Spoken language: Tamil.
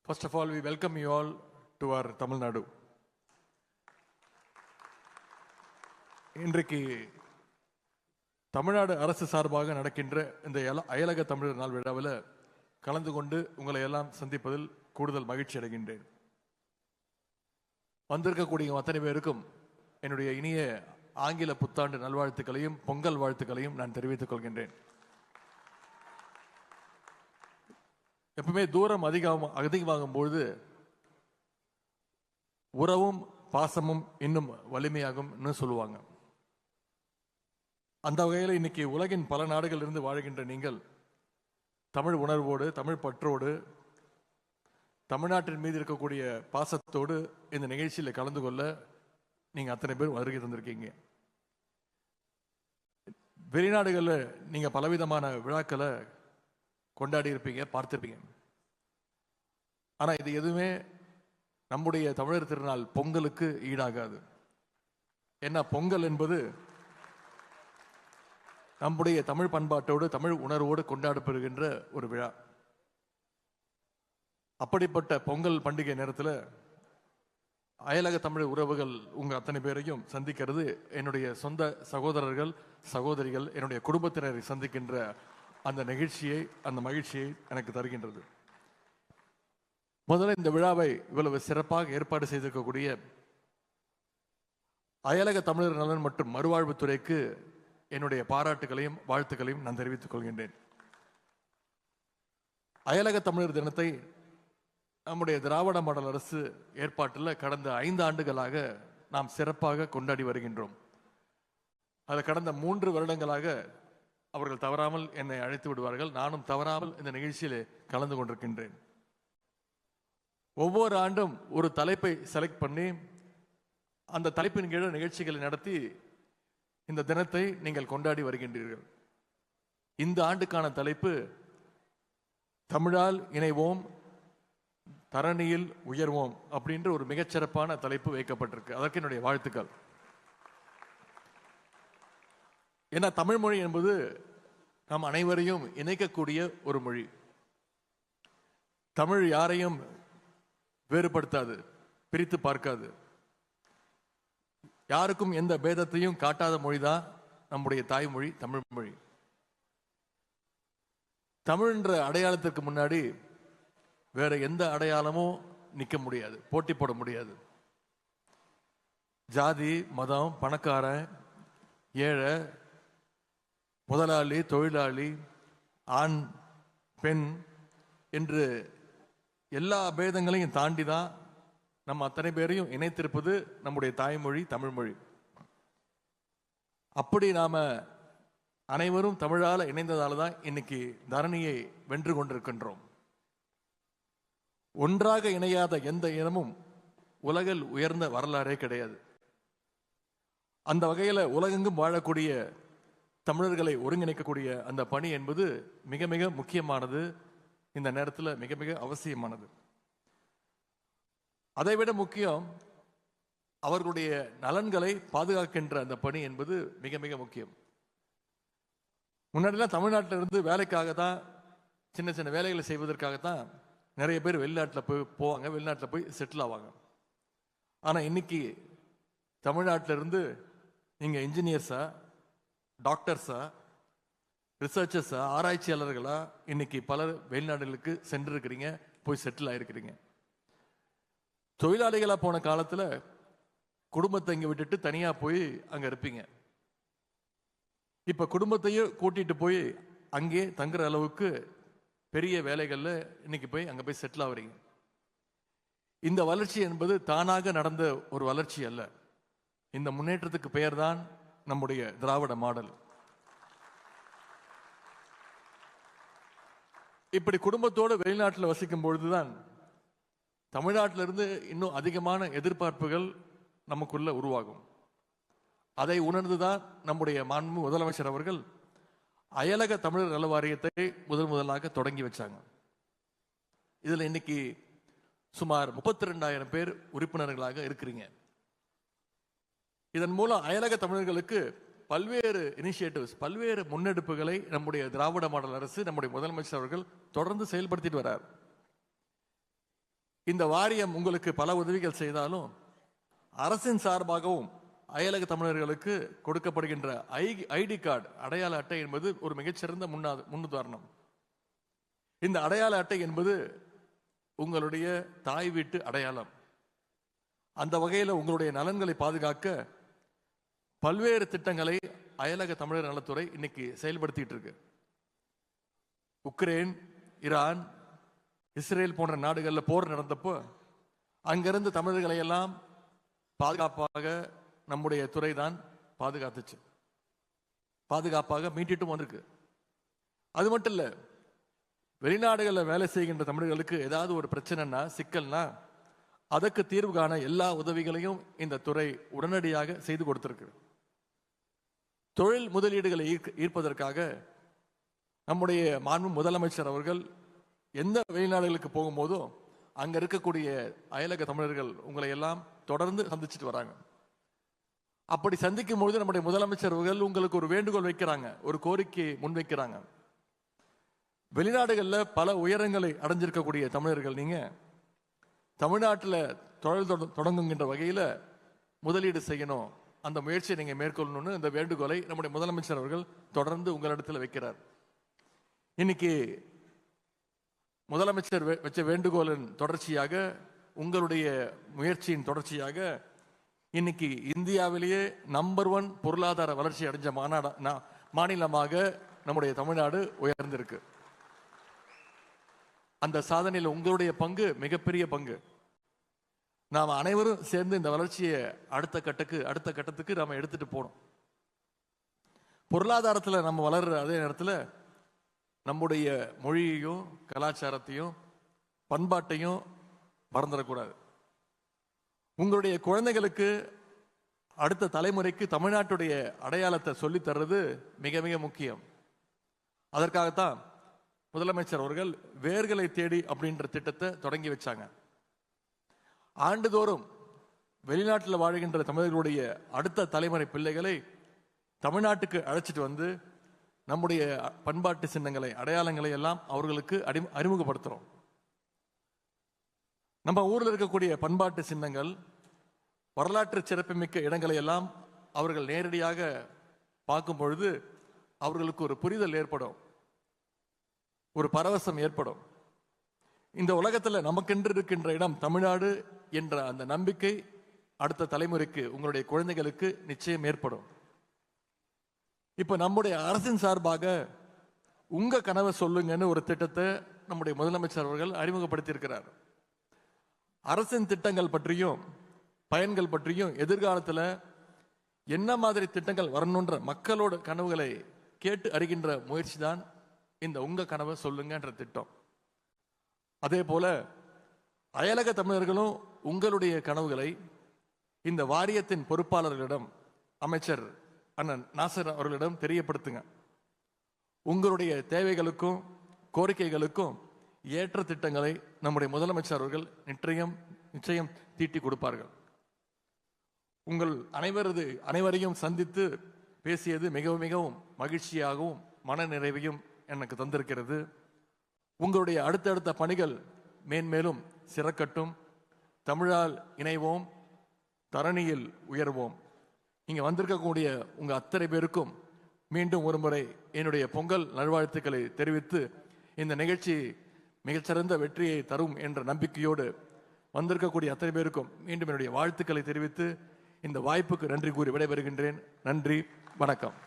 First of all, we welcome you all to our Tamil Nadu. இன்றைக்கு தமிழ்நாடு அரசு சார்பாக நடக்கின்ற இந்த அயலக தமிழர் நாள் விழாவில் கலந்து கொண்டு உங்களை எல்லாம் சந்திப்பதில் கூடுதல் மகிழ்ச்சி அடைகின்றேன். வந்திருக்கக்கூடிய அத்தனை பேருக்கும் என்னுடைய இனிய ஆங்கில புத்தாண்டு நல்வாழ்த்துக்களையும் பொங்கல் வாழ்த்துக்களையும் நான் தெரிவித்துக் கொள்கின்றேன். எப்பவுமே தூரம் அதிகமாகும் பொழுது உறவும் பாசமும் இன்னும் வலிமையாகும்னு சொல்லுவாங்க. அந்த வகையில் இன்னைக்கு உலகின் பல நாடுகளில் இருந்து வாழ்கின்ற நீங்கள் தமிழ் உணர்வோடு, தமிழ் பற்றோடு, தமிழ்நாட்டின் மீது இருக்கக்கூடிய பாசத்தோடு இந்த நிகழ்ச்சியில் கலந்து கொள்ள நீங்க அத்தனை பேர் வருகை தந்திருக்கீங்க. வெளிநாடுகளில் நீங்க பலவிதமான விழாக்களை கொண்டாடி இருப்பீங்க, பார்த்திருப்பீங்க. ஆனா இது எதுவுமே நம்முடைய தமிழர் திருநாள் பொங்கலுக்கு ஈடாகாது. ஏன்னா பொங்கல் என்பது நம்முடைய தமிழ் பண்பாட்டோடு, தமிழ் உணர்வோடு கொண்டாடப்படுகின்ற ஒரு விழா. அப்படிப்பட்ட பொங்கல் பண்டிகை நேரத்தில் அயலக தமிழ் உறவுகள் உங்க அத்தனை பேரையும் சந்திக்கிறது என்னுடைய சொந்த சகோதரர்கள், சகோதரிகள், என்னுடைய குடும்பத்தினரை சந்திக்கின்ற அந்த நிகழ்ச்சியை, அந்த மகிழ்ச்சியை எனக்கு தருகின்றது. முதல்ல இந்த விழாவை இவ்வளவு சிறப்பாக ஏற்பாடு செய்திருக்கக்கூடிய அயலக தமிழர் நலன் மற்றும் மறுவாழ்வுத்துறைக்கு என்னுடைய பாராட்டுகளையும் வாழ்த்துக்களையும் நான் தெரிவித்துக் கொள்கின்றேன். அயலக தமிழர் தினத்தை நம்முடைய திராவிட மாடல் அரசு ஏற்பாட்டில் கடந்த 5 ஆண்டுகளாக நாம் சிறப்பாக கொண்டாடி வருகின்றோம். அது கடந்த 3 வருடங்களாக அவர்கள் தவறாமல் என்னை அழைத்து விடுவார்கள். நானும் தவறாமல் இந்த நிகழ்ச்சியில் கலந்து கொண்டிருக்கின்றேன். ஒவ்வொரு ஆண்டும் ஒரு தலைப்பை செலக்ட் பண்ணி அந்த தலைப்பின் கீழ் நிகழ்ச்சிகளை நடத்தி இந்த தினத்தை நீங்கள் கொண்டாடி வருகின்றீர்கள். இந்த ஆண்டுக்கான தலைப்பு தமிழால் இணைவோம், தரணியில் உயர்வோம் அப்படின்ற ஒரு மிகச்சிறப்பான தலைப்பு வைக்கப்பட்டிருக்கு. அதற்கு என்னுடைய வாழ்த்துக்கள். ஏன்னா தமிழ் மொழி என்பது நம் அனைவரையும் இணைக்கக்கூடிய ஒரு மொழி. தமிழ் யாரையும் வேறுபடுத்தாது, பிரித்து பார்க்காது. யாருக்கும் எந்த பேதத்தையும் காட்டாத மொழிதான் நம்முடைய தாய்மொழி தமிழ் மொழி. தமிழ் என்ற அடையாளத்திற்கு முன்னாடி வேற எந்த அடையாளமும் நிற்க முடியாது, போட்டி போட முடியாது. ஜாதி, மதம், பணக்காரன், ஏழை, முதலாளி, தொழிலாளி, ஆண், பெண் என்று எல்லா பேதங்களையும் தாண்டி தான் நம்ம அத்தனை பேரையும் இணைத்திருப்பது நம்முடைய தாய்மொழி தமிழ் மொழி. அப்படி நாம அனைவரும் தமிழால இணைந்ததால தான் இன்னைக்கு தரணியை வென்று கொண்டிருக்கின்றோம். ஒன்றாக இணையாத எந்த இனமும் உலகில் உயர்ந்த வரலாறே கிடையாது. அந்த வகையில் உலகெங்கும் வாழக்கூடிய தமிழர்களை ஒருங்கிணைக்கக்கூடிய அந்த பணி என்பது மிக மிக முக்கியமானது. இந்த நேரத்தில் மிக மிக அவசியமானது. அதைவிட முக்கியம் அவர்களுடைய நலன்களை பாதுகாக்கின்ற அந்த பணி என்பது மிக மிக முக்கியம். முன்னாடிலாம் தமிழ்நாட்டில் இருந்து வேலைக்காக தான், சின்ன சின்ன வேலைகளை செய்வதற்காகத்தான் நிறைய பேர் வெளிநாட்டில் போவாங்க, வெளிநாட்டில் போய் செட்டில் ஆவாங்க. ஆனால் இன்னைக்கு தமிழ்நாட்டில் இருந்து நீங்கள் இன்ஜினியர்ஸா, டாக்டர்ஸா, ரிசர்ச்சர்ஸா, ஆராய்ச்சியாளர்களா இன்னைக்கு பலர் வெளிநாடுகளுக்கு சென்றிருக்கிறீங்க, போய் செட்டில் ஆயிருக்கிறீங்க. தொழிலாளிகளா போன காலத்துல குடும்பத்தை இங்க விட்டுட்டு தனியா போய் அங்க இருப்பீங்க. இப்ப குடும்பத்தையும் கூட்டிட்டு போய் அங்கே தங்குற அளவுக்கு பெரிய வேலைகள்ல இன்னைக்கு போய் அங்க போய் செட்டில் ஆகுறீங்க. இந்த வளர்ச்சி என்பது தானாக நடந்த ஒரு வளர்ச்சி அல்ல. இந்த முன்னேற்றத்துக்கு பெயர் தான் நம்முடைய திராவிட மாடல். இப்படி குடும்பத்தோடு வெளிநாட்டில் வசிக்கும் பொழுதுதான் தமிழ்நாட்டிலிருந்து இன்னும் அதிகமான எதிர்பார்ப்புகள் நமக்குள்ள உருவாகும். அதை உணர்ந்துதான் நம்முடைய மாண்பு முதலமைச்சர் அவர்கள் அயலக தமிழர் நல வாரியத்தை முதலாக தொடங்கி வச்சாங்க. இதுல இன்னைக்கு சுமார் 32,000 பேர் உறுப்பினர்களாக இருக்கிறீங்க. இதன் மூலம் அயலக தமிழர்களுக்கு பல்வேறு இனிஷியேட்டிவ்ஸ், பல்வேறு முன்னெடுப்புகளை நம்முடைய திராவிட மாடல் அரசு, நம்முடைய முதலமைச்சர் அவர்கள் தொடர்ந்து செயல்படுத்திட்டு வரார். இந்த வாரியம் உங்களுக்கு பல உதவிகள் செய்தாலும் அரசின் சார்பாகவும் அயலக தமிழர்களுக்கு கொடுக்கப்படுகின்ற ஐடி கார்டு அடையாள அட்டை என்பது ஒரு மிகச்சிறந்த முன்னுதாரணம். இந்த அடையாள அட்டை என்பது உங்களுடைய தாய் வீட்டு அடையாளம். அந்த வகையில் உங்களுடைய நலன்களை பாதுகாக்க பல்வேறு திட்டங்களை அயலக தமிழர் நலத்துறை இன்னைக்கு செயல்படுத்திட்டு இருக்கு. உக்ரைன், ஈரான், இஸ்ரேல் போன்ற நாடுகளில் போர் நடந்தப்போ அங்கிருந்து தமிழர்களை எல்லாம் பாதுகாப்பாக நம்முடைய துறை தான் பாதுகாத்துச்சு, பாதுகாப்பாக மீட்டிட்டும் வந்திருக்கு. அது மட்டும் இல்ல, வெளிநாடுகளில் வேலை செய்கின்ற தமிழர்களுக்கு ஏதாவது ஒரு பிரச்சனைனா சிக்கல்னா அதற்கு தீர்வு காண எல்லா உதவிகளையும் இந்த துறை உடனடியாக செய்து கொடுத்திருக்கு. தொழில் முதலீடுகளை ஈர்ப்பதற்காக நம்முடைய மாண்பு முதலமைச்சர் அவர்கள் எந்த வெளிநாடுகளுக்கு போகும்போதும் அங்க இருக்கக்கூடிய அயலக தமிழர்கள் உங்களை எல்லாம் தொடர்ந்து சந்திச்சுட்டு வராங்க. அப்படி சந்திக்கும் பொழுது நம்முடைய முதலமைச்சர் அவர்கள் உங்களுக்கு ஒரு வேண்டுகோள் வைக்கிறாங்க, ஒரு கோரிக்கையை முன்வைக்கிறாங்க. வெளிநாடுகளில் பல உயரங்களை அடைஞ்சிருக்கக்கூடிய தமிழர்கள் நீங்க தமிழ்நாட்டில் தொழில் தொடங்குகின்ற வகையில் முதலீடு செய்யணும், அந்த முயற்சியை நீங்க மேற்கொள்ளணும்னு இந்த வேண்டுகோளை நம்முடைய முதலமைச்சர் அவர்கள் தொடர்ந்து உங்களிடத்தில் வைக்கிறார். இன்னைக்கு முதலமைச்சர் வச்ச வேண்டுகோளின் தொடர்ச்சியாக, உங்களுடைய முயற்சியின் தொடர்ச்சியாக இன்னைக்கு இந்தியாவிலேயே நம்பர் 1 பொருளாதார வளர்ச்சி அடைஞ்ச மாநிலமாக நம்முடைய தமிழ்நாடு உயர்ந்திருக்கு. அந்த சாதனையில் உங்களுடைய பங்கு மிகப்பெரிய பங்கு. நாம் அனைவரும் சேர்ந்து இந்த வளர்ச்சியை அடுத்த கட்டத்துக்கு நாம எடுத்துட்டு போனோம். பொருளாதாரத்தில் நம்ம வளர்ற அதே நேரத்தில் நம்முடைய மொழியையும் கலாச்சாரத்தையும் பண்பாட்டையும் மறந்துடக்கூடாது. உங்களுடைய குழந்தைகளுக்கு அடுத்த தலைமுறைக்கு தமிழ்நாட்டுடைய அடையாளத்தை சொல்லி தர்றது மிக மிக முக்கியம். அதற்காகத்தான் முதலமைச்சர் அவர்கள் வேர்களை தேடி அப்படின்ற திட்டத்தை தொடங்கி வச்சாங்க. ஆண்டுதோறும் வெளிநாட்டில் வாழ்கின்ற தமிழர்களுடைய அடுத்த தலைமுறை பிள்ளைகளை தமிழ்நாட்டுக்கு அழைச்சிட்டு வந்து நம்முடைய பண்பாட்டு சின்னங்களை, அடையாளங்களை எல்லாம் அவர்களுக்கு அறிமுகப்படுத்துறோம். நம்ம ஊரில் இருக்கக்கூடிய பண்பாட்டு சின்னங்கள், வரலாற்று சிறப்புமிக்க இடங்களை எல்லாம் அவர்கள் நேரடியாக பார்க்கும் பொழுது அவர்களுக்கு ஒரு புரிதல் ஏற்படும், ஒரு பரவசம் ஏற்படும். இந்த உலகத்தில் நமக்கென்று இருக்கின்ற இடம் தமிழ்நாடு என்ற அந்த நம்பிக்கை அடுத்த தலைமுறைக்கு, உங்களுடைய குழந்தைகளுக்கு நிச்சயம் ஏற்படும். இப்ப நம்முடைய அரசின் சார்பாக உங்க கனவை சொல்லுங்கன்னு ஒரு திட்டத்தை நம்முடைய முதலமைச்சர் அவர்கள் அறிமுகப்படுத்தி இருக்கிறார். அரசின் திட்டங்கள் பற்றியும் பயன்கள் பற்றியும் எதிர்காலத்தில் என்ன மாதிரி திட்டங்கள் வரணுன்ற மக்களோட கனவுகளை கேட்டு அறிகின்ற முயற்சி தான் இந்த உங்க கனவை சொல்லுங்கன்ற திட்டம். அதே போல அயலக தமிழர்களும் உங்களுடைய கனவுகளை இந்த வாரியத்தின் பொறுப்பாளர்களிடம், அமைச்சர் அண்ணன் நாசர் அவர்களிடம் தெரியப்படுத்துங்க. உங்களுடைய தேவைகளுக்கும் கோரிக்கைகளுக்கும் ஏற்ற திட்டங்களை நம்முடைய முதலமைச்சர் அவர்கள் நிச்சயம் தீட்டி கொடுப்பார்கள். உங்கள் அனைவரையும் சந்தித்து பேசியது மிகவும் மிகவும் மகிழ்ச்சியாகவும் மன நிறைவையும் எனக்கு தந்திருக்கிறது. உங்களுடைய அடுத்தடுத்த பணிகள் மேன்மேலும் சிறக்கட்டும். தமிழால் இணைவோம், தரணியில் உயர்வோம். இங்க வந்திருக்கக்கூடிய உங்க அத்தனை பேருக்கும் மீண்டும் ஒரு முறை என்னுடைய பொங்கல் நல்வாழ்த்துக்களை தெரிவித்து, இந்த நிகழ்ச்சி மிகச்சிறந்த வெற்றியை தரும் என்ற நம்பிக்கையோடு வந்திருக்கக்கூடிய அத்தனை பேருக்கும் மீண்டும் என்னுடைய வாழ்த்துக்களை தெரிவித்து இந்த வாய்ப்புக்கு நன்றி கூறி விடைபெறுகின்றேன். நன்றி, வணக்கம்.